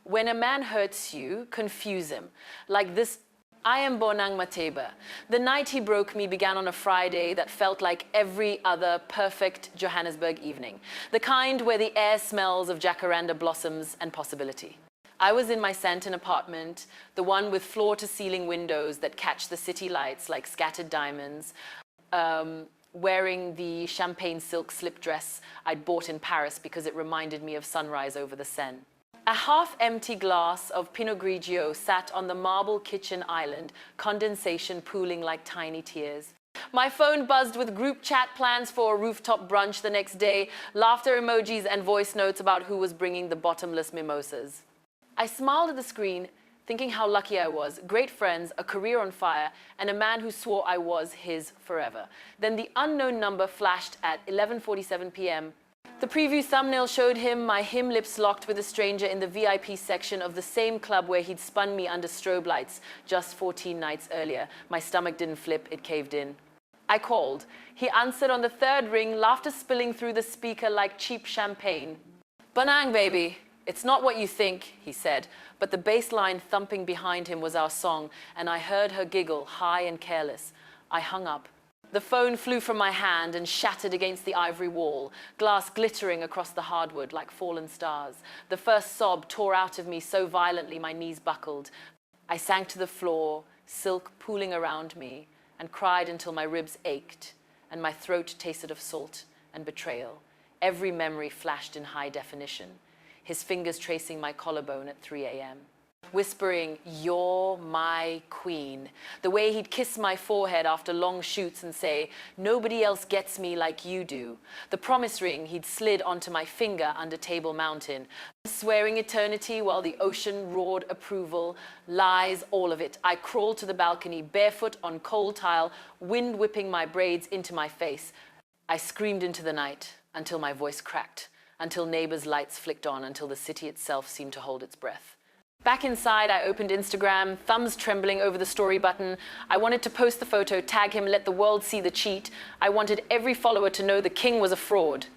When a man hurts you, confuse him. Like this, I am Bonang Matheba. The night he broke me began on a Friday that felt like every other perfect Johannesburg evening. The kind where the air smells of jacaranda blossoms and possibility. I was in my Santon apartment, the one with floor-to-ceiling windows that catch the city lights like scattered diamonds, wearing the champagne silk slip dress I'd bought in Paris because it reminded me of sunrise over the Seine. A half-empty glass of Pinot Grigio sat on the marble kitchen island, condensation pooling like tiny tears. My phone buzzed with group chat plans for a rooftop brunch the next day, laughter emojis and voice notes about who was bringing the bottomless mimosas. I smiled at the screen, thinking how lucky I was, great friends, a career on fire, and a man who swore I was his forever. Then the unknown number flashed at 11:47 p.m. The preview thumbnail showed my him lips locked with a stranger in the VIP section of the same club where he'd spun me under strobe lights just 14 nights earlier. My stomach didn't flip, it caved in. I called. He answered on the third ring, laughter spilling through the speaker like cheap champagne. "Bonang, baby. It's not what you think," he said, but the bass line thumping behind him was our song, and I heard her giggle, high and careless. I hung up. The phone flew from my hand and shattered against the ivory wall, glass glittering across the hardwood like fallen stars. The first sob tore out of me so violently my knees buckled. I sank to the floor, silk pooling around me, and cried until my ribs ached and my throat tasted of salt and betrayal. Every memory flashed in high definition. His fingers tracing my collarbone at 3 a.m. Whispering, "You're my queen." The way he'd kiss my forehead after long shoots and say, "Nobody else gets me like you do." The promise ring he'd slid onto my finger under Table Mountain. Swearing eternity while the ocean roared approval. Lies, all of it. I crawled to the balcony, barefoot on cold tile, wind whipping my braids into my face. I screamed into the night until my voice cracked, until neighbors' lights flicked on, until the city itself seemed to hold its breath. Back inside, I opened Instagram, thumbs trembling over the story button. I wanted to post the photo, tag him, let the world see the cheat. I wanted every follower to know the king was a fraud.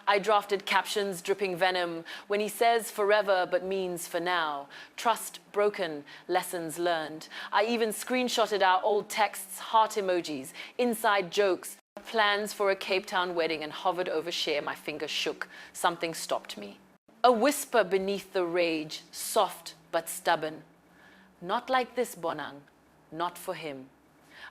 I drafted captions dripping venom. When he says forever but means for now. Trust broken, lessons learned. I even screenshotted our old texts, heart emojis, inside jokes, plans for a Cape Town wedding, and hovered over share. My fingers shook. Something stopped me. A whisper beneath the rage, soft but stubborn. "Not like this, Bonang. Not for him."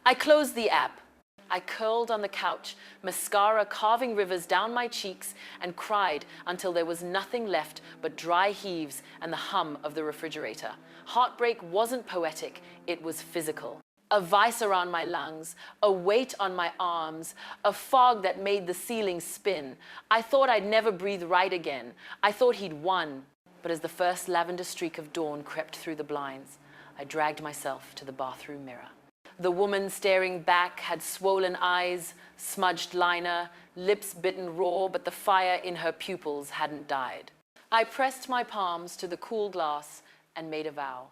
I closed the app. I curled on the couch, mascara carving rivers down my cheeks, and cried until there was nothing left but dry heaves and the hum of the refrigerator. Heartbreak wasn't poetic, it was physical. A vice around my lungs, a weight on my arms, a fog that made the ceiling spin. I thought I'd never breathe right again. I thought he'd won. But as the first lavender streak of dawn crept through the blinds, I dragged myself to the bathroom mirror. The woman staring back had swollen eyes, smudged liner, lips bitten raw, but the fire in her pupils hadn't died. I pressed my palms to the cool glass and made a vow.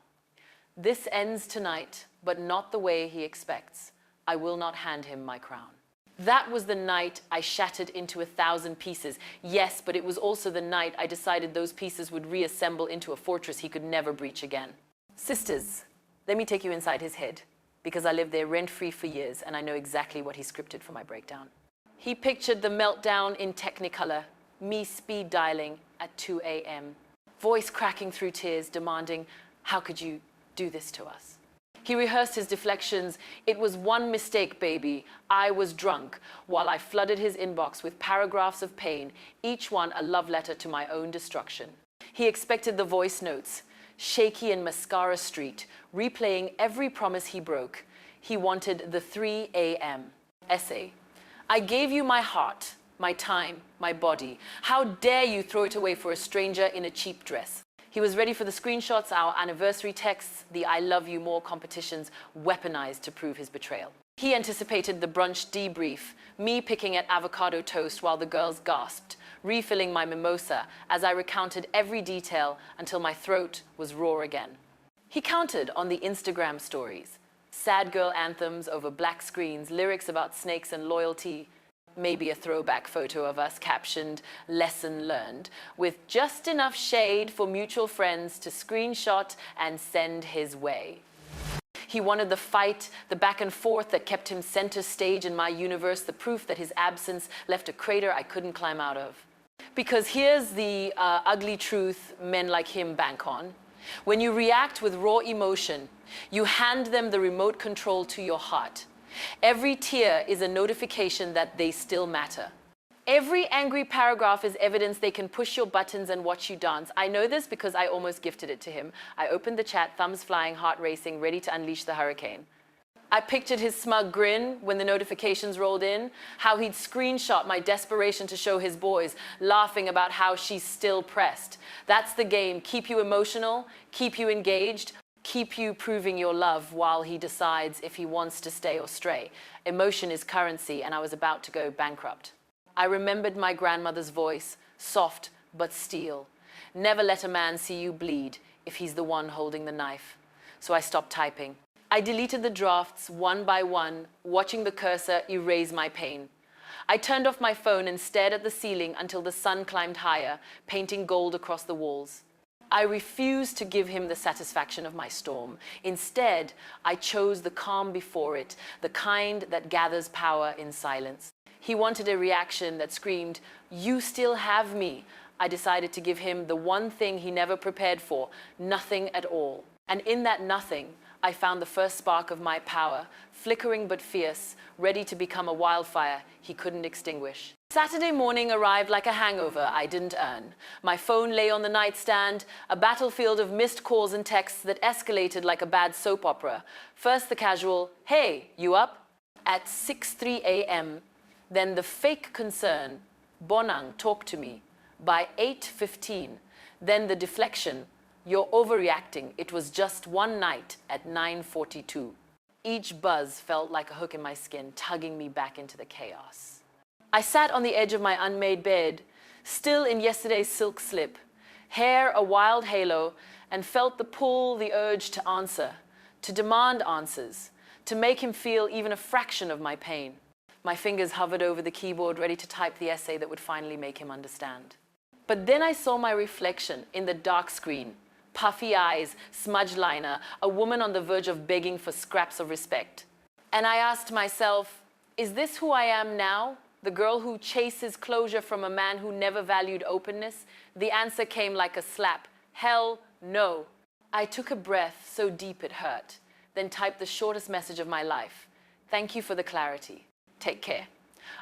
This ends tonight, but not the way he expects. I will not hand him my crown. That was the night I shattered into 1,000 pieces. Yes, but it was also the night I decided those pieces would reassemble into a fortress he could never breach again. Sisters, let me take you inside his head, because I lived there rent-free for years and I know exactly what he scripted for my breakdown. He pictured the meltdown in Technicolor, me speed dialing at 2 a.m., voice cracking through tears, demanding, "How could you do this to us?" He rehearsed his deflections. "It was one mistake, baby. I was drunk," while I flooded his inbox with paragraphs of pain, each one a love letter to my own destruction. He expected the voice notes, shaky in mascara street, replaying every promise he broke. He wanted the 3 a.m. essay. "I gave you my heart, my time, my body. How dare you throw it away for a stranger in a cheap dress?" He was ready for the screenshots, our anniversary texts, the "I love you more" competitions, weaponized to prove his betrayal. He anticipated the brunch debrief, me picking at avocado toast while the girls gasped, refilling my mimosa as I recounted every detail until my throat was raw again. He counted on the Instagram stories, sad girl anthems over black screens, lyrics about snakes and loyalty. Maybe a throwback photo of us captioned "Lesson Learned," with just enough shade for mutual friends to screenshot and send his way. He wanted the fight, the back and forth that kept him center stage in my universe, the proof that his absence left a crater I couldn't climb out of. Because here's the ugly truth men like him bank on. When you react with raw emotion, you hand them the remote control to your heart. Every tear is a notification that they still matter. Every angry paragraph is evidence they can push your buttons and watch you dance. I know this because I almost gifted it to him. I opened the chat, thumbs flying, heart racing, ready to unleash the hurricane. I pictured his smug grin when the notifications rolled in, how he'd screenshot my desperation to show his boys, laughing about how she's still pressed. That's the game. Keep you emotional, keep you engaged, keep you proving your love while he decides if he wants to stay or stray. Emotion is currency, and I was about to go bankrupt. I remembered my grandmother's voice, soft but steel. Never let a man see you bleed if he's the one holding the knife. So I stopped typing. I deleted the drafts one by one, watching the cursor erase my pain. I turned off my phone and stared at the ceiling until the sun climbed higher, painting gold across the walls. I refused to give him the satisfaction of my storm. Instead, I chose the calm before it, the kind that gathers power in silence. He wanted a reaction that screamed, "You still have me." I decided to give him the one thing he never prepared for, nothing at all. And in that nothing, I found the first spark of my power, flickering but fierce, ready to become a wildfire he couldn't extinguish. Saturday morning arrived like a hangover I didn't earn. My phone lay on the nightstand, a battlefield of missed calls and texts that escalated like a bad soap opera. First the casual, "Hey, you up?" At 6:03 a.m., then the fake concern, "Bonang, talk to me," by 8:15. Then the deflection, "You're overreacting. It was just one night," at 9:42. Each buzz felt like a hook in my skin, tugging me back into the chaos. I sat on the edge of my unmade bed, still in yesterday's silk slip, hair a wild halo, and felt the pull, the urge to answer, to demand answers, to make him feel even a fraction of my pain. My fingers hovered over the keyboard, ready to type the essay that would finally make him understand. But then I saw my reflection in the dark screen. Puffy eyes, smudge liner, a woman on the verge of begging for scraps of respect. And I asked myself, is this who I am now? The girl who chases closure from a man who never valued openness? The answer came like a slap. Hell no. I took a breath so deep it hurt, then typed the shortest message of my life. "Thank you for the clarity. Take care."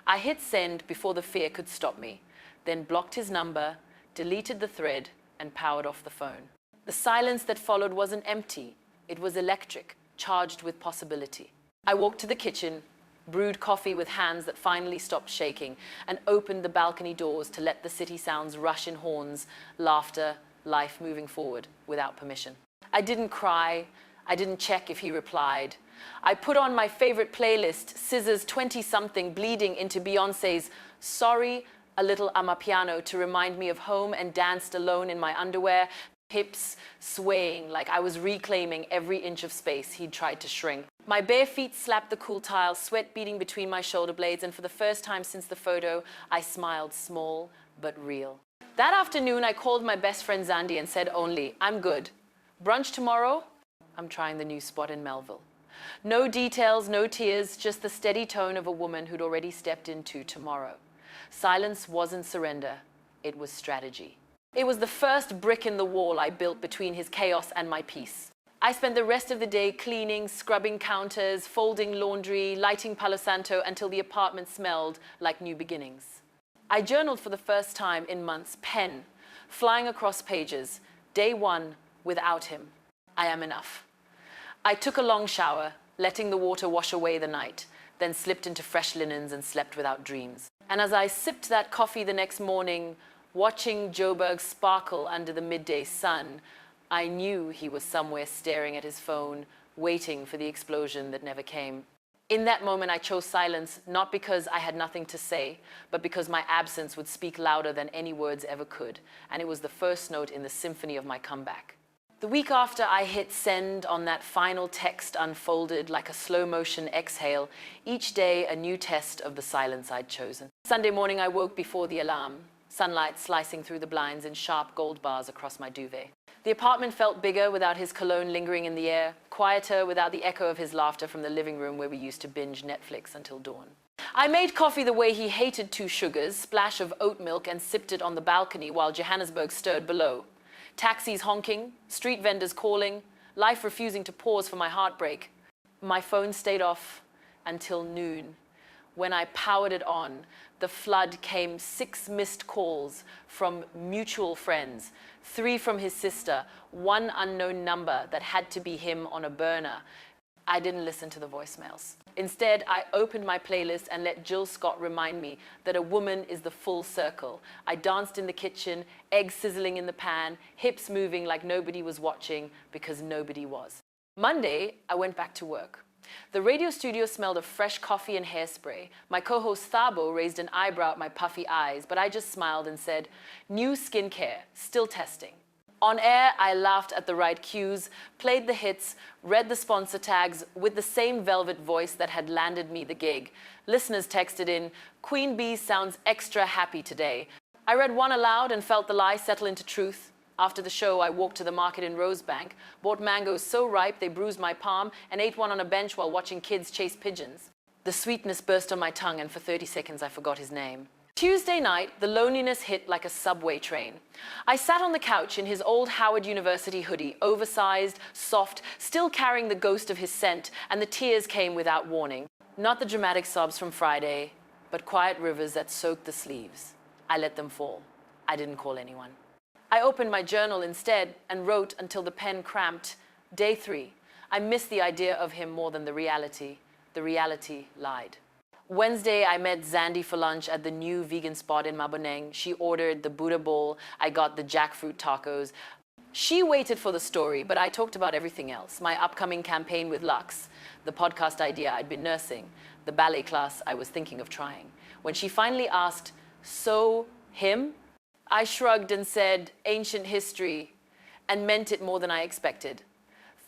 I hit send before the fear could stop me, then blocked his number, deleted the thread, and powered off the phone. The silence that followed wasn't empty. It was electric, charged with possibility. I walked to the kitchen, brewed coffee with hands that finally stopped shaking, and opened the balcony doors to let the city sounds rush in horns, laughter, life moving forward without permission. I didn't cry. I didn't check if he replied. I put on my favorite playlist, Scissor's 20-something, bleeding into Beyoncé's "Sorry," a little amapiano to remind me of home, and danced alone in my underwear, hips swaying like I was reclaiming every inch of space he'd tried to shrink. My bare feet slapped the cool tile, sweat beating between my shoulder blades, and for the first time since the photo, I smiled, small but real. That afternoon, I called my best friend Zandi and said only, "I'm good. Brunch tomorrow? I'm trying the new spot in Melville." No details, no tears, just the steady tone of a woman who'd already stepped into tomorrow. Silence wasn't surrender, it was strategy. It was the first brick in the wall I built between his chaos and my peace. I spent the rest of the day cleaning, scrubbing counters, folding laundry, lighting Palo Santo until the apartment smelled like new beginnings. I journaled for the first time in months, pen, flying across pages, day one without him. I am enough. I took a long shower, letting the water wash away the night, then slipped into fresh linens and slept without dreams. And as I sipped that coffee the next morning, watching Joburg sparkle under the midday sun, I knew he was somewhere staring at his phone, waiting for the explosion that never came. In that moment, I chose silence, not because I had nothing to say, but because my absence would speak louder than any words ever could, and it was the first note in the symphony of my comeback. The week after I hit send on that final text unfolded like a slow motion exhale, each day a new test of the silence I'd chosen. Sunday morning I woke before the alarm, sunlight slicing through the blinds in sharp gold bars across my duvet. The apartment felt bigger without his cologne lingering in the air, quieter without the echo of his laughter from the living room where we used to binge Netflix until dawn. I made coffee the way he hated 2 sugars, splash of oat milk, and sipped it on the balcony while Johannesburg stirred below. Taxis honking, street vendors calling, life refusing to pause for my heartbreak. My phone stayed off until noon. When I powered it on, the flood came 6 missed calls from mutual friends, 3 from his sister, 1 unknown number that had to be him on a burner. I didn't listen to the voicemails. Instead, I opened my playlist and let Jill Scott remind me that a woman is the full circle. I danced in the kitchen, eggs sizzling in the pan, hips moving like nobody was watching because nobody was. Monday, I went back to work. The radio studio smelled of fresh coffee and hairspray. My co-host Thabo raised an eyebrow at my puffy eyes, but I just smiled and said, "New skincare, still testing." On air, I laughed at the right cues, played the hits, read the sponsor tags with the same velvet voice that had landed me the gig. Listeners texted in, "Queen Bee sounds extra happy today." I read one aloud and felt the lie settle into truth. After the show, I walked to the market in Rosebank, bought mangoes so ripe they bruised my palm, and ate one on a bench while watching kids chase pigeons. The sweetness burst on my tongue, and for 30 seconds I forgot his name. Tuesday night, the loneliness hit like a subway train. I sat on the couch in his old Howard University hoodie, oversized, soft, still carrying the ghost of his scent, and the tears came without warning. Not the dramatic sobs from Friday, but quiet rivers that soaked the sleeves. I let them fall. I didn't call anyone. I opened my journal instead and wrote until the pen cramped. Day 3. I missed the idea of him more than the reality. The reality lied. Wednesday, I met Zandi for lunch at the new vegan spot in Bonang. She ordered the Buddha bowl. I got the jackfruit tacos. She waited for the story, but I talked about everything else. My upcoming campaign with Lux, the podcast idea I'd been nursing, the ballet class I was thinking of trying. When she finally asked, "So, him?" I shrugged and said, "Ancient history," and meant it more than I expected.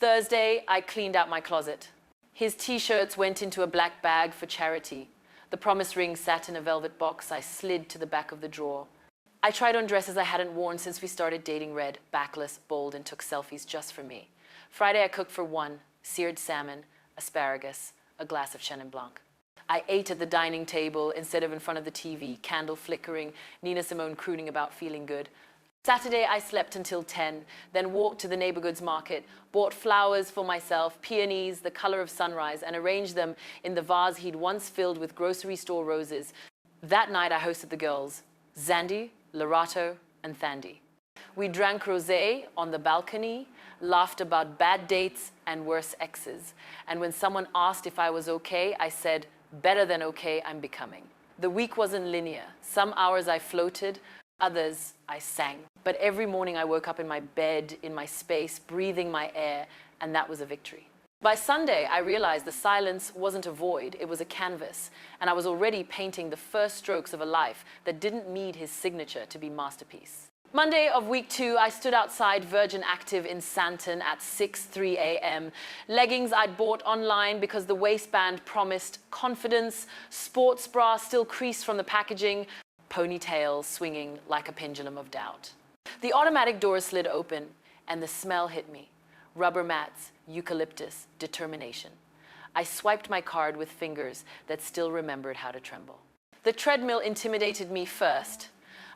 Thursday, I cleaned out my closet. His t-shirts went into a black bag for charity. The promise ring sat in a velvet box I slid to the back of the drawer. I tried on dresses I hadn't worn since we started dating red, backless, bold, and took selfies just for me. Friday, I cooked for 1, seared salmon, asparagus, a glass of Chenin Blanc. I ate at the dining table instead of in front of the TV, candle flickering, Nina Simone crooning about feeling good. Saturday, I slept until 10, then walked to the neighborhoods market, bought flowers for myself, peonies, the color of sunrise, and arranged them in the vase he'd once filled with grocery store roses. That night, I hosted the girls, Zandi, Lorato, and Thandi. We drank rosé on the balcony, laughed about bad dates and worse exes. And when someone asked if I was okay, I said, "Better than okay, I'm becoming." The week wasn't linear. Some hours I floated, others I sang. But every morning I woke up in my bed, in my space, breathing my air, and that was a victory. By Sunday, I realized the silence wasn't a void, it was a canvas, and I was already painting the first strokes of a life that didn't need his signature to be masterpiece. Monday of week 2, I stood outside Virgin Active in Santon at 6:03 a.m. Leggings I'd bought online because the waistband promised confidence, sports bra still creased from the packaging, ponytail swinging like a pendulum of doubt. The automatic door slid open, and the smell hit me. Rubber mats, eucalyptus, determination. I swiped my card with fingers that still remembered how to tremble. The treadmill intimidated me first.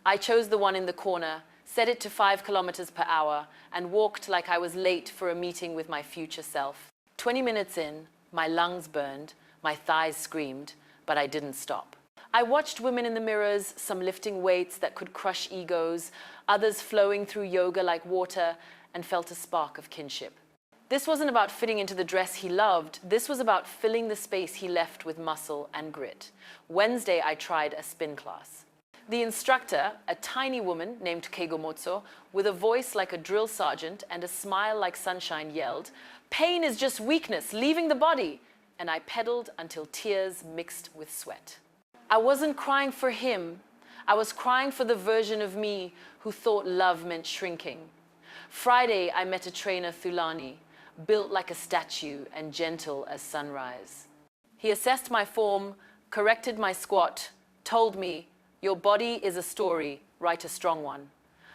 I chose the one in the corner, set it to 5 kilometers per hour, and walked like I was late for a meeting with my future self. 20 minutes in, my lungs burned, my thighs screamed, but I didn't stop. I watched women in the mirrors, some lifting weights that could crush egos, others flowing through yoga like water, and felt a spark of kinship. This wasn't about fitting into the dress he loved. This was about filling the space he left with muscle and grit. Wednesday, I tried a spin class. The instructor, a tiny woman named Keigomotso, with a voice like a drill sergeant and a smile like sunshine, yelled, "Pain is just weakness, leaving the body." And I pedaled until tears mixed with sweat. I wasn't crying for him. I was crying for the version of me who thought love meant shrinking. Friday, I met a trainer, Thulani, built like a statue and gentle as sunrise. He assessed my form, corrected my squat, told me, "Your body is a story, write a strong one."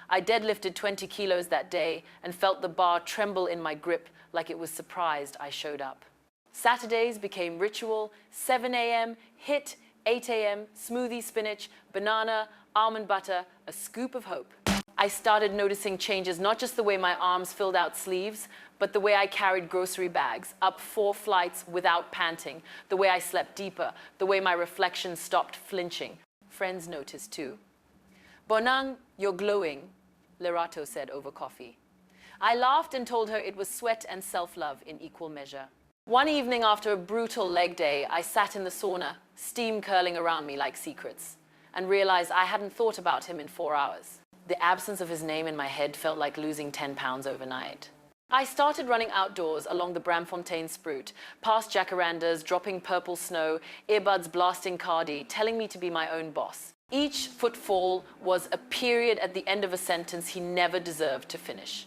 I deadlifted 20 kilos that day and felt the bar tremble in my grip like it was surprised I showed up. Saturdays became ritual, 7 a.m., hit, 8 a.m., smoothie spinach, banana, almond butter, a scoop of hope. I started noticing changes, not just the way my arms filled out sleeves, but the way I carried grocery bags up 4 flights without panting, the way I slept deeper, the way my reflection stopped flinching. Friends noticed too. "Bonang, you're glowing," Lerato said over coffee. I laughed and told her it was sweat and self-love in equal measure. One evening after a brutal leg day, I sat in the sauna, steam curling around me like secrets, and realized I hadn't thought about him in 4 hours. The absence of his name in my head felt like losing 10 pounds overnight. I started running outdoors along the Bramfontein Spruit, past jacarandas, dropping purple snow, earbuds blasting Cardi, telling me to be my own boss. Each footfall was a period at the end of a sentence he never deserved to finish.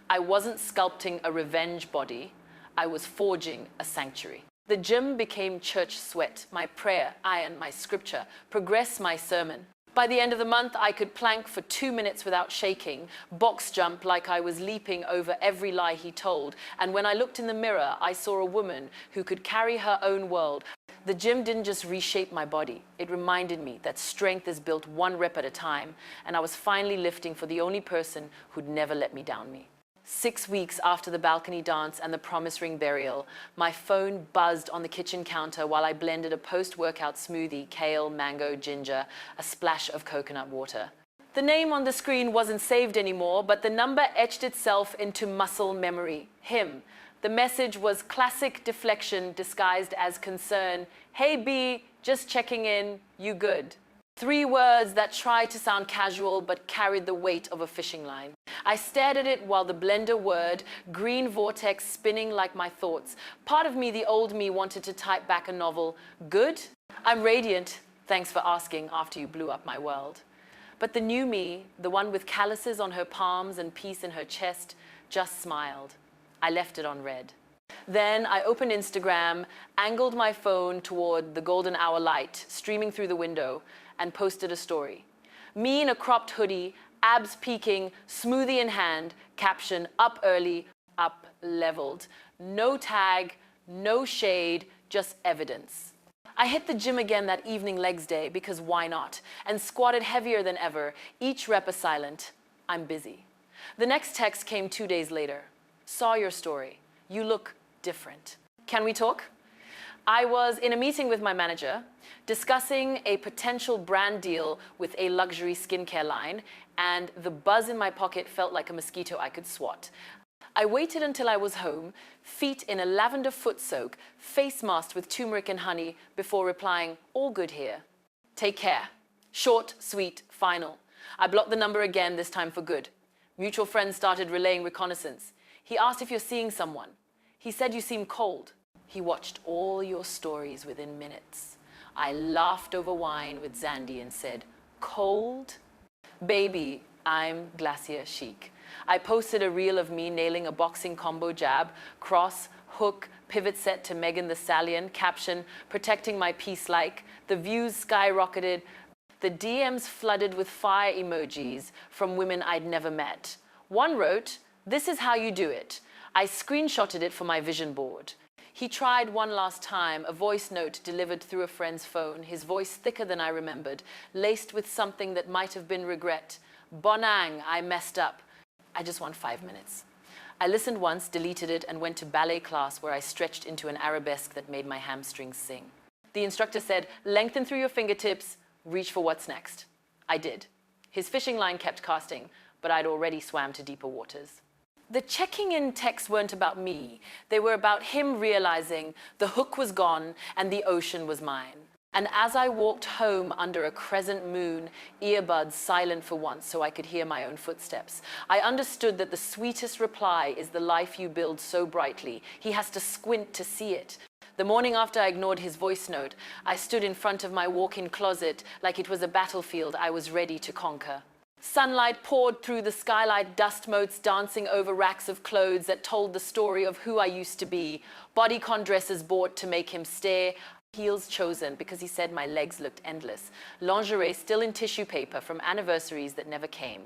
I wasn't sculpting a revenge body, I was forging a sanctuary. The gym became church sweat, my prayer, iron, my scripture, progress my sermon. By the end of the month, I could plank for 2 minutes without shaking, box jump like I was leaping over every lie he told. And when I looked in the mirror, I saw a woman who could carry her own world. The gym didn't just reshape my body. It reminded me that strength is built 1 rep at a time, and I was finally lifting for the only person who'd never let me down me. 6 weeks after the balcony dance and the promise ring burial, my phone buzzed on the kitchen counter while I blended a post-workout smoothie, kale, mango, ginger, a splash of coconut water. The name on the screen wasn't saved anymore, but the number etched itself into muscle memory. Him. The message was classic deflection disguised as concern. "Hey B, just checking in, you good?" 3 words that tried to sound casual but carried the weight of a fishing line. I stared at it while the blender whirred, green vortex spinning like my thoughts. Part of me, the old me, wanted to type back a novel. "Good? I'm radiant. Thanks for asking after you blew up my world." But the new me, the one with calluses on her palms and peace in her chest, just smiled. I left it on red. Then I opened Instagram, angled my phone toward the golden hour light streaming through the window, and posted a story. Me in a cropped hoodie, abs peeking, smoothie in hand, caption, "Up early, up leveled." No tag, no shade, just evidence. I hit the gym again that evening legs day, because why not, and squatted heavier than ever, each rep a silent, "I'm busy." The next text came 2 days later. "Saw your story. You look different. Can we talk?" I was in a meeting with my manager, discussing a potential brand deal with a luxury skincare line, and the buzz in my pocket felt like a mosquito I could swat. I waited until I was home, feet in a lavender foot soak, face masked with turmeric and honey, before replying, "All good here. Take care." Short, sweet, final. I blocked the number again, this time for good. Mutual friends started relaying reconnaissance. He asked if you're seeing someone. He said you seem cold. He watched all your stories within minutes. I laughed over wine with Zandy and said, "Cold? Baby, I'm glacier chic." I posted a reel of me nailing a boxing combo jab, cross, hook, pivot set to Megan Thee Stallion, caption, "Protecting my peace like." The views skyrocketed. The DMs flooded with fire emojis from women I'd never met. One wrote, "This is how you do it." I screenshotted it for my vision board. He tried one last time, a voice note delivered through a friend's phone, his voice thicker than I remembered, laced with something that might have been regret. "Bonang, I messed up. I just want 5 minutes." I listened once, deleted it, and went to ballet class where I stretched into an arabesque that made my hamstrings sing. The instructor said, "Lengthen through your fingertips, reach for what's next." I did. His fishing line kept casting, but I'd already swam to deeper waters. The checking in texts weren't about me. They were about him realizing the hook was gone and the ocean was mine. And as I walked home under a crescent moon, earbuds silent for once so I could hear my own footsteps, I understood that the sweetest reply is the life you build so brightly. He has to squint to see it. The morning after I ignored his voice note, I stood in front of my walk-in closet like it was a battlefield I was ready to conquer. Sunlight poured through the skylight, dust motes dancing over racks of clothes that told the story of who I used to be. Bodycon dresses bought to make him stare. Heels chosen because he said my legs looked endless. Lingerie still in tissue paper from anniversaries that never came.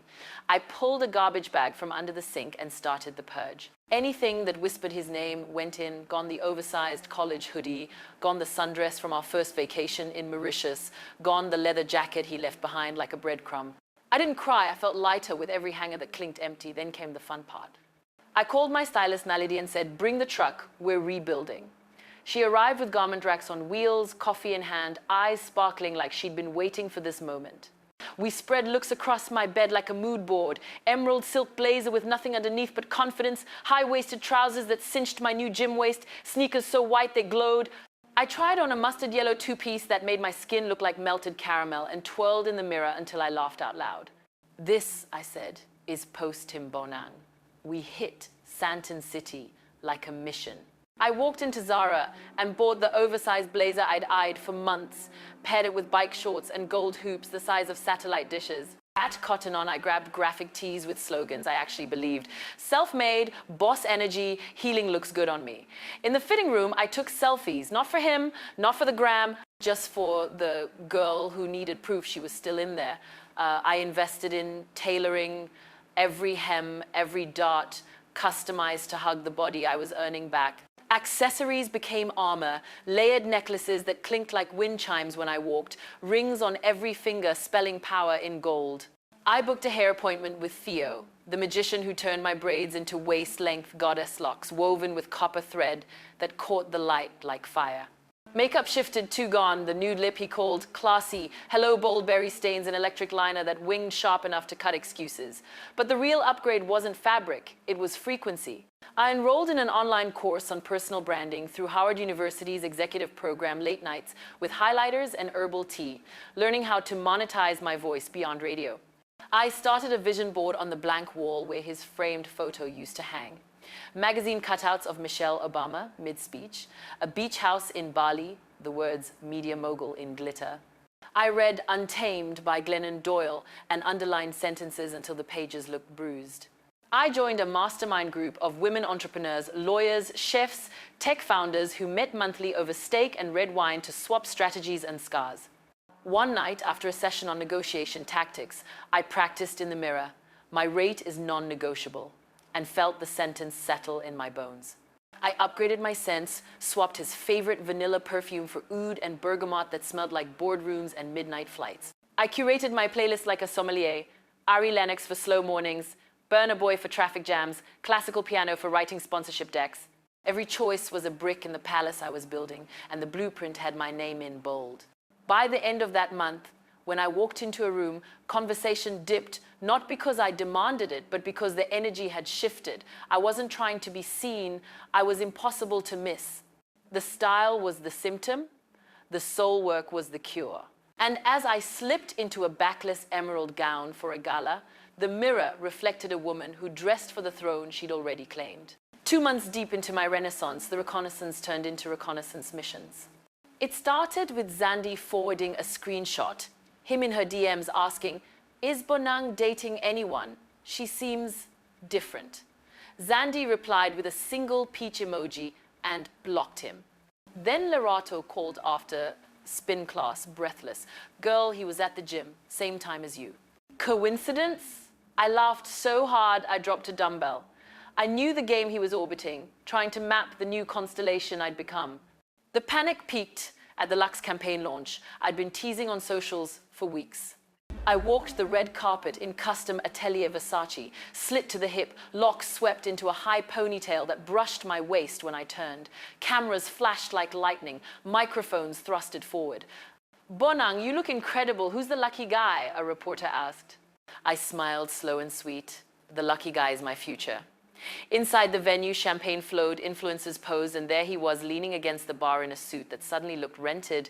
I pulled a garbage bag from under the sink and started the purge. Anything that whispered his name went in. Gone the oversized college hoodie, gone the sundress from our first vacation in Mauritius, gone the leather jacket he left behind like a breadcrumb. I didn't cry, I felt lighter with every hanger that clinked empty. Then came the fun part. I called my stylist Naledi and said, "Bring the truck, we're rebuilding." She arrived with garment racks on wheels, coffee in hand, eyes sparkling like she'd been waiting for this moment. We spread looks across my bed like a mood board. Emerald silk blazer with nothing underneath but confidence, high-waisted trousers that cinched my new gym waist, sneakers so white they glowed. I tried on a mustard yellow two-piece that made my skin look like melted caramel and twirled in the mirror until I laughed out loud. "This," I said, "is post-Tim Bonang. We hit Santon City like a mission." I walked into Zara and bought the oversized blazer I'd eyed for months, paired it with bike shorts and gold hoops the size of satellite dishes. At Cotton On, I grabbed graphic tees with slogans I actually believed. Self-made, boss energy, healing looks good on me. In the fitting room, I took selfies, not for him, not for the gram, just for the girl who needed proof she was still in there. I invested in tailoring every hem, every dart, customized to hug the body I was earning back. Accessories became armor, layered necklaces that clinked like wind chimes when I walked, rings on every finger spelling power in gold. I booked a hair appointment with Theo, the magician who turned my braids into waist-length goddess locks woven with copper thread that caught the light like fire. Makeup shifted to gone, the nude lip he called classy, hello bold berry stains and electric liner that winged sharp enough to cut excuses. But the real upgrade wasn't fabric, it was frequency. I enrolled in an online course on personal branding through Howard University's executive program Late Nights with highlighters and herbal tea, learning how to monetize my voice beyond radio. I started a vision board on the blank wall where his framed photo used to hang. Magazine cutouts of Michelle Obama, mid-speech, a beach house in Bali, the words media mogul in glitter. I read Untamed by Glennon Doyle and underlined sentences until the pages looked bruised. I joined a mastermind group of women entrepreneurs, lawyers, chefs, tech founders who met monthly over steak and red wine to swap strategies and scars. One night, after a session on negotiation tactics, I practiced in the mirror, "My rate is non-negotiable," and felt the sentence settle in my bones. I upgraded my scents, swapped his favorite vanilla perfume for oud and bergamot that smelled like boardrooms and midnight flights. I curated my playlist like a sommelier, Ari Lennox for slow mornings, Burna Boy for traffic jams, classical piano for writing sponsorship decks. Every choice was a brick in the palace I was building, and the blueprint had my name in bold. By the end of that month, when I walked into a room, conversation dipped, not because I demanded it, but because the energy had shifted. I wasn't trying to be seen, I was impossible to miss. The style was the symptom, the soul work was the cure. And as I slipped into a backless emerald gown for a gala, the mirror reflected a woman who dressed for the throne she'd already claimed. 2 months deep into my renaissance, the reconnaissance turned into reconnaissance missions. It started with Zandi forwarding a screenshot, him in her DMs asking, "Is Bonang dating anyone? She seems different." Zandi replied with a single peach emoji and blocked him. Then Lerato called after spin class, breathless. "Girl, he was at the gym, same time as you." Coincidence? I laughed so hard I dropped a dumbbell. I knew the game he was orbiting, trying to map the new constellation I'd become. The panic peaked at the Lux campaign launch. I'd been teasing on socials for weeks. I walked the red carpet in custom Atelier Versace, slit to the hip, locks swept into a high ponytail that brushed my waist when I turned. Cameras flashed like lightning, microphones thrusted forward. "Bonang, you look incredible. Who's the lucky guy?" a reporter asked. I smiled slow and sweet. The lucky guy is my future. Inside the venue, champagne flowed, influencers posed, and there he was leaning against the bar in a suit that suddenly looked rented,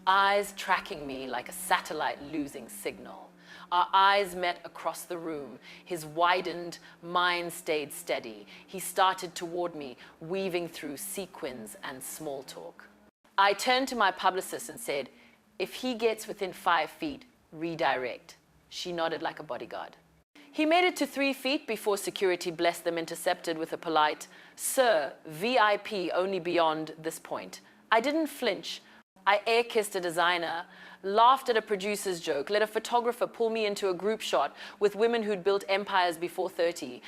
eyes tracking me like a satellite losing signal. Our eyes met across the room. His widened mind stayed steady. He started toward me, weaving through sequins and small talk. I turned to my publicist and said, "If he gets within 5 feet, redirect." She nodded like a bodyguard. He made it to 3 feet before security blessed them intercepted with a polite, "Sir, VIP only beyond this point." I didn't flinch. I air-kissed a designer, laughed at a producer's joke, let a photographer pull me into a group shot with women who'd built empires before 30.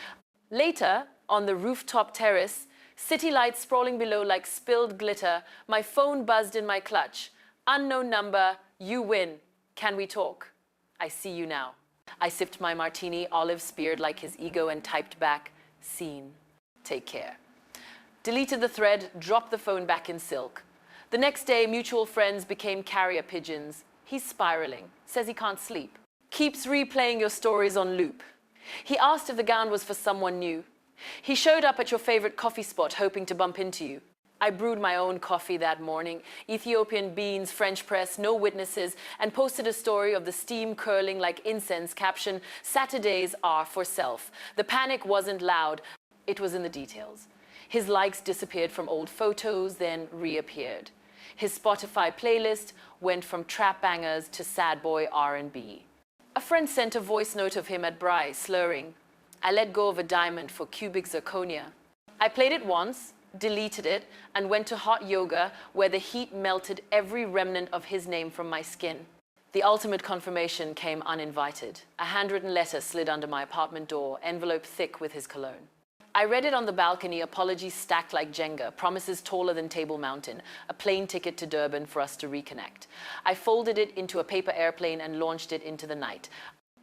Later, on the rooftop terrace, city lights sprawling below like spilled glitter, my phone buzzed in my clutch. "Unknown number, you win. Can we talk?" "I see you now." I sipped my martini, olive speared like his ego, and typed back, "Scene. Take care." Deleted the thread, dropped the phone back in silk. The next day, mutual friends became carrier pigeons. "He's spiraling. Says he can't sleep. Keeps replaying your stories on loop." He asked if the gown was for someone new. He showed up at your favorite coffee spot, hoping to bump into you. I brewed my own coffee that morning, Ethiopian beans, French press, no witnesses, and posted a story of the steam curling like incense, caption, "Saturdays are for self." The panic wasn't loud. It was in the details. His likes disappeared from old photos, then reappeared. His Spotify playlist went from trap bangers to sad boy R&B. A friend sent a voice note of him at Bry, slurring, "I let go of a diamond for cubic zirconia." I played it once, deleted it, and went to hot yoga where the heat melted every remnant of his name from my skin. The ultimate confirmation came uninvited. A handwritten letter slid under my apartment door, envelope thick with his cologne. I read it on the balcony, apologies stacked like Jenga, promises taller than Table Mountain, a plane ticket to Durban for us to reconnect. I folded it into a paper airplane and launched it into the night.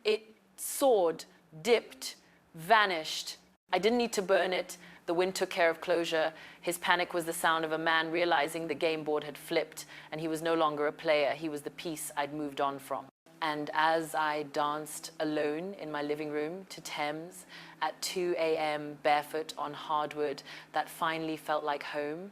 It soared, dipped, vanished. I didn't need to burn it. The wind took care of closure. His panic was the sound of a man realizing the game board had flipped and he was no longer a player. He was the piece I'd moved on from. And as I danced alone in my living room to Thames at 2 a.m. barefoot on hardwood that finally felt like home,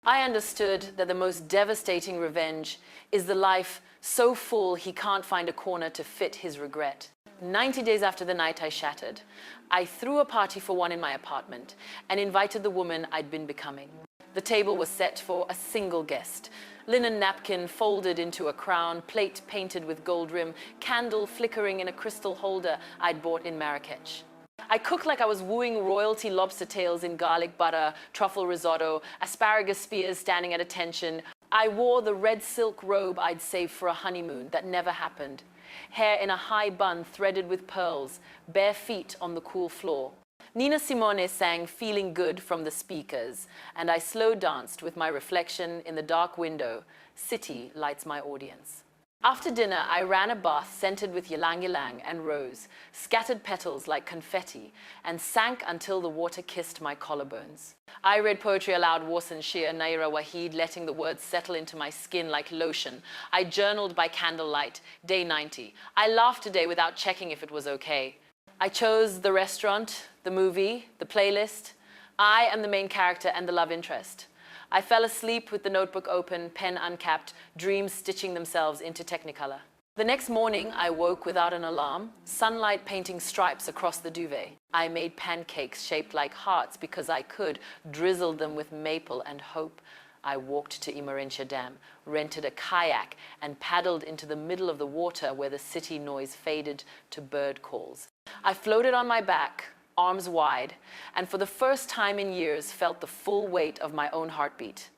I understood that the most devastating revenge is the life so full he can't find a corner to fit his regret. 90 days after the night I shattered, I threw a party for one in my apartment and invited the woman I'd been becoming. The table was set for a single guest. Linen napkin folded into a crown, plate painted with gold rim, candle flickering in a crystal holder I'd bought in Marrakech. I cooked like I was wooing royalty, lobster tails in garlic butter, truffle risotto, asparagus spears standing at attention. I wore the red silk robe I'd saved for a honeymoon that never happened. Hair in a high bun threaded with pearls, bare feet on the cool floor. Nina Simone sang "Feeling Good" from the speakers, and I slow danced with my reflection in the dark window. City lights my audience. After dinner, I ran a bath scented with ylang-ylang and rose, scattered petals like confetti, and sank until the water kissed my collarbones. I read poetry aloud, Warsan Shir, Naira Waheed, letting the words settle into my skin like lotion. I journaled by candlelight, day 90. I laughed today without checking if it was okay. I chose the restaurant, the movie, the playlist. I am the main character and the love interest. I fell asleep with the notebook open, pen uncapped, dreams stitching themselves into Technicolor. The next morning, I woke without an alarm, sunlight painting stripes across the duvet. I made pancakes shaped like hearts because I could, drizzled them with maple and hope. I walked to Imarentia Dam, rented a kayak, and paddled into the middle of the water where the city noise faded to bird calls. I floated on my back, arms wide, and for the first time in years felt the full weight of my own heartbeat.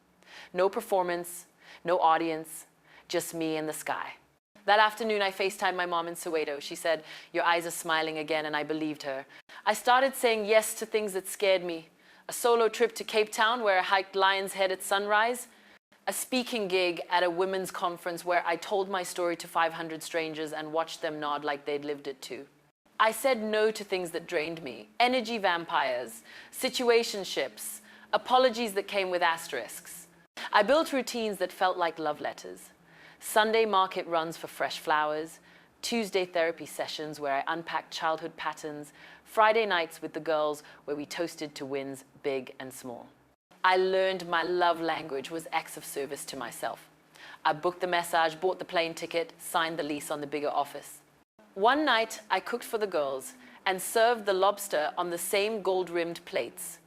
No performance, no audience, just me and the sky. That afternoon, I FaceTimed my mom in Soweto. She said, "Your eyes are smiling again," and I believed her. I started saying yes to things that scared me. A solo trip to Cape Town where I hiked Lion's Head at sunrise. A speaking gig at a women's conference where I told my story to 500 strangers and watched them nod like they'd lived it too. I said no to things that drained me. Energy vampires, situationships, apologies that came with asterisks. I built routines that felt like love letters. Sunday market runs for fresh flowers, Tuesday therapy sessions where I unpacked childhood patterns, Friday nights with the girls where we toasted to wins big and small. I learned my love language was acts of service to myself. I booked the massage, bought the plane ticket, signed the lease on the bigger office. One night, I cooked for the girls and served the lobster on the same gold-rimmed plates.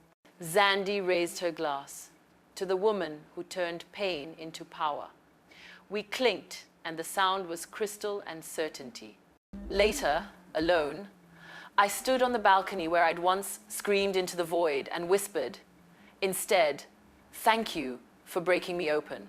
Zandy raised her glass to the woman who turned pain into power. We clinked, and the sound was crystal and certainty. Later, alone, I stood on the balcony where I'd once screamed into the void and whispered, instead, thank you for breaking me open.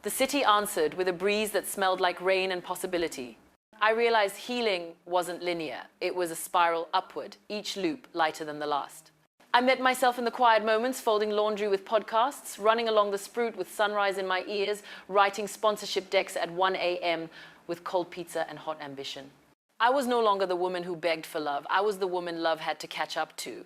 The city answered with a breeze that smelled like rain and possibility. I realized healing wasn't linear. It was a spiral upward, each loop lighter than the last. I met myself in the quiet moments, folding laundry with podcasts, running along the Sprout with sunrise in my ears, writing sponsorship decks at 1 a.m. with cold pizza and hot ambition. I was no longer the woman who begged for love. I was the woman love had to catch up to.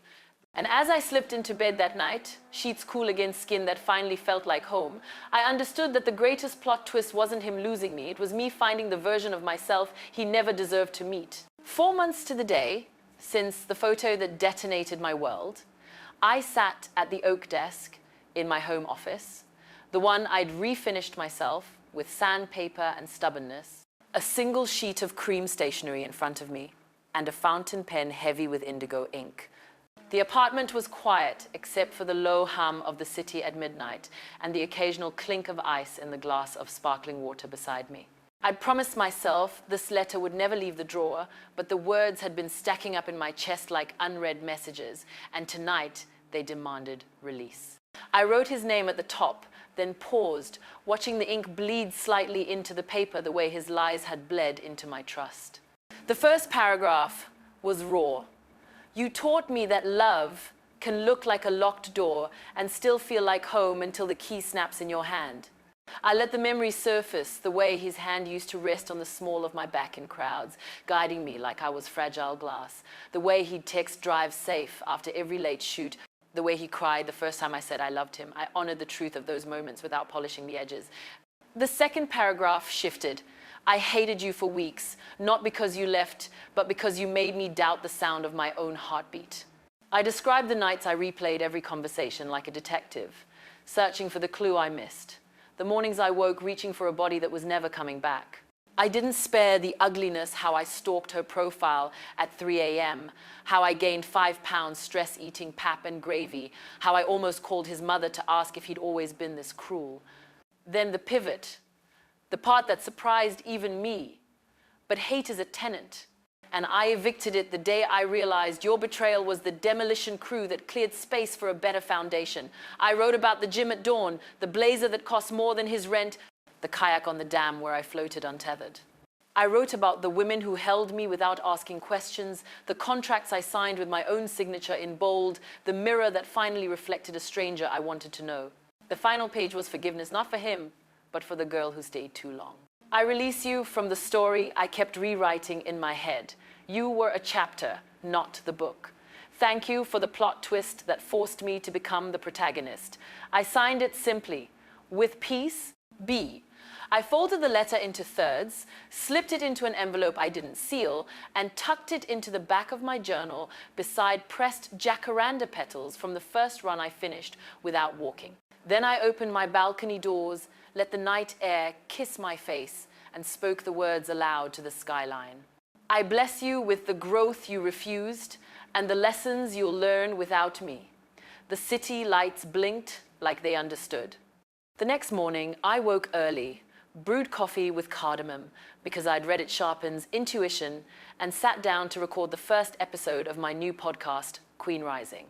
And as I slipped into bed that night, sheets cool against skin that finally felt like home, I understood that the greatest plot twist wasn't him losing me. It was me finding the version of myself he never deserved to meet. 4 months to the day since the photo that detonated my world, I sat at the oak desk in my home office, the one I'd refinished myself with sandpaper and stubbornness, a single sheet of cream stationery in front of me, and a fountain pen heavy with indigo ink. The apartment was quiet except for the low hum of the city at midnight and the occasional clink of ice in the glass of sparkling water beside me. I'd promised myself this letter would never leave the drawer, but the words had been stacking up in my chest like unread messages, and tonight they demanded release. I wrote his name at the top, then paused, watching the ink bleed slightly into the paper the way his lies had bled into my trust. The first paragraph was raw. You taught me that love can look like a locked door and still feel like home until the key snaps in your hand. I let the memory surface, the way his hand used to rest on the small of my back in crowds, guiding me like I was fragile glass. The way he'd text drive safe after every late shoot. The way he cried the first time I said I loved him. I honored the truth of those moments without polishing the edges. The second paragraph shifted. I hated you for weeks, not because you left, but because you made me doubt the sound of my own heartbeat. I described the nights I replayed every conversation like a detective, searching for the clue I missed. The mornings I woke reaching for a body that was never coming back. I didn't spare the ugliness, how I stalked her profile at 3 a.m., how I gained 5 pounds stress-eating pap and gravy, how I almost called his mother to ask if he'd always been this cruel. Then the pivot, the part that surprised even me. But hate is a tenant, and I evicted it the day I realized your betrayal was the demolition crew that cleared space for a better foundation. I wrote about the gym at dawn, the blazer that cost more than his rent, the kayak on the dam where I floated untethered. I wrote about the women who held me without asking questions, the contracts I signed with my own signature in bold, the mirror that finally reflected a stranger I wanted to know. The final page was forgiveness, not for him, but for the girl who stayed too long. I release you from the story I kept rewriting in my head. You were a chapter, not the book. Thank you for the plot twist that forced me to become the protagonist. I signed it simply, with peace, B. I folded the letter into thirds, slipped it into an envelope I didn't seal, and tucked it into the back of my journal beside pressed jacaranda petals from the first run I finished without walking. Then I opened my balcony doors, let the night air kiss my face, and spoke the words aloud to the skyline. I bless you with the growth you refused and the lessons you'll learn without me. The city lights blinked like they understood. The next morning, I woke early, brewed coffee with cardamom because I'd read it sharpens intuition, and sat down to record the first episode of my new podcast, Queen Rising.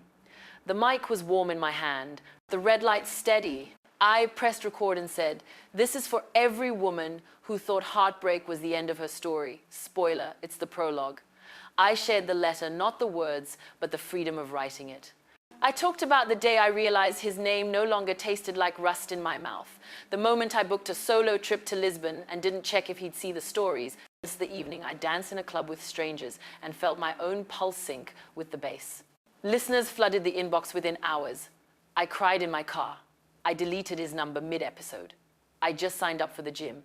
The mic was warm in my hand, the red light steady. I pressed record and said, this is for every woman who thought heartbreak was the end of her story. Spoiler, it's the prologue. I shared the letter, not the words, but the freedom of writing it. I talked about the day I realized his name no longer tasted like rust in my mouth. The moment I booked a solo trip to Lisbon and didn't check if he'd see the stories. It's the evening I danced in a club with strangers and felt my own pulse sync with the bass. Listeners flooded the inbox within hours. I cried in my car. I deleted his number mid-episode. I just signed up for the gym.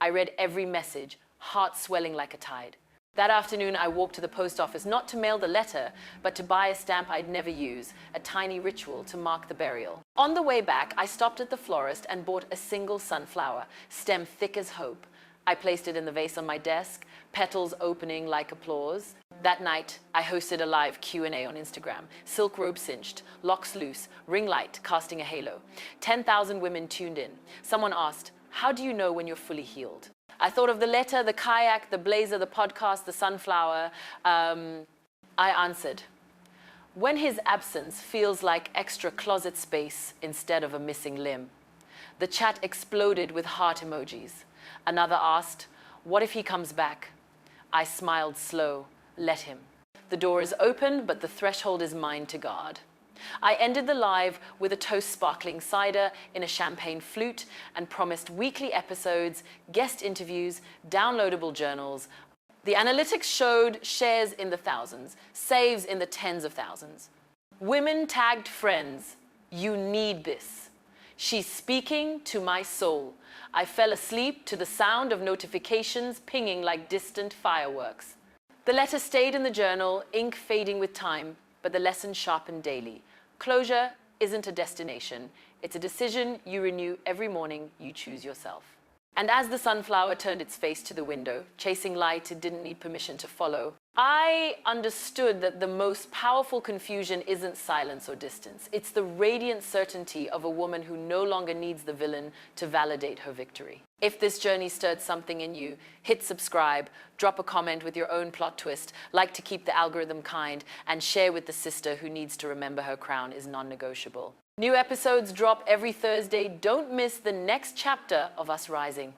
I read every message, heart swelling like a tide. That afternoon, I walked to the post office, not to mail the letter, but to buy a stamp I'd never use, a tiny ritual to mark the burial. On the way back, I stopped at the florist and bought a single sunflower, stem thick as hope. I placed it in the vase on my desk, petals opening like applause. That night, I hosted a live Q&A on Instagram. Silk robe cinched, locks loose, ring light casting a halo. 10,000 women tuned in. Someone asked, how do you know when you're fully healed? I thought of the letter, the kayak, the blazer, the podcast, the sunflower. I answered, when his absence feels like extra closet space instead of a missing limb. The chat exploded with heart emojis. Another asked, what if he comes back? I smiled slow, let him. The door is open, but the threshold is mine to guard. I ended the live with a toast sparkling cider in a champagne flute and promised weekly episodes, guest interviews, downloadable journals. The analytics showed shares in the thousands, saves in the tens of thousands. Women tagged friends. You need this. She's speaking to my soul. I fell asleep to the sound of notifications pinging like distant fireworks. The letter stayed in the journal, ink fading with time, but the lesson sharpened daily. Closure isn't a destination. It's a decision you renew every morning you choose yourself. And as the sunflower turned its face to the window, chasing light it didn't need permission to follow, I understood that the most powerful confusion isn't silence or distance. It's the radiant certainty of a woman who no longer needs the villain to validate her victory. If this journey stirred something in you, hit subscribe, drop a comment with your own plot twist, like to keep the algorithm kind, and share with the sister who needs to remember her crown is non-negotiable. New episodes drop every Thursday. Don't miss the next chapter of Us Rising.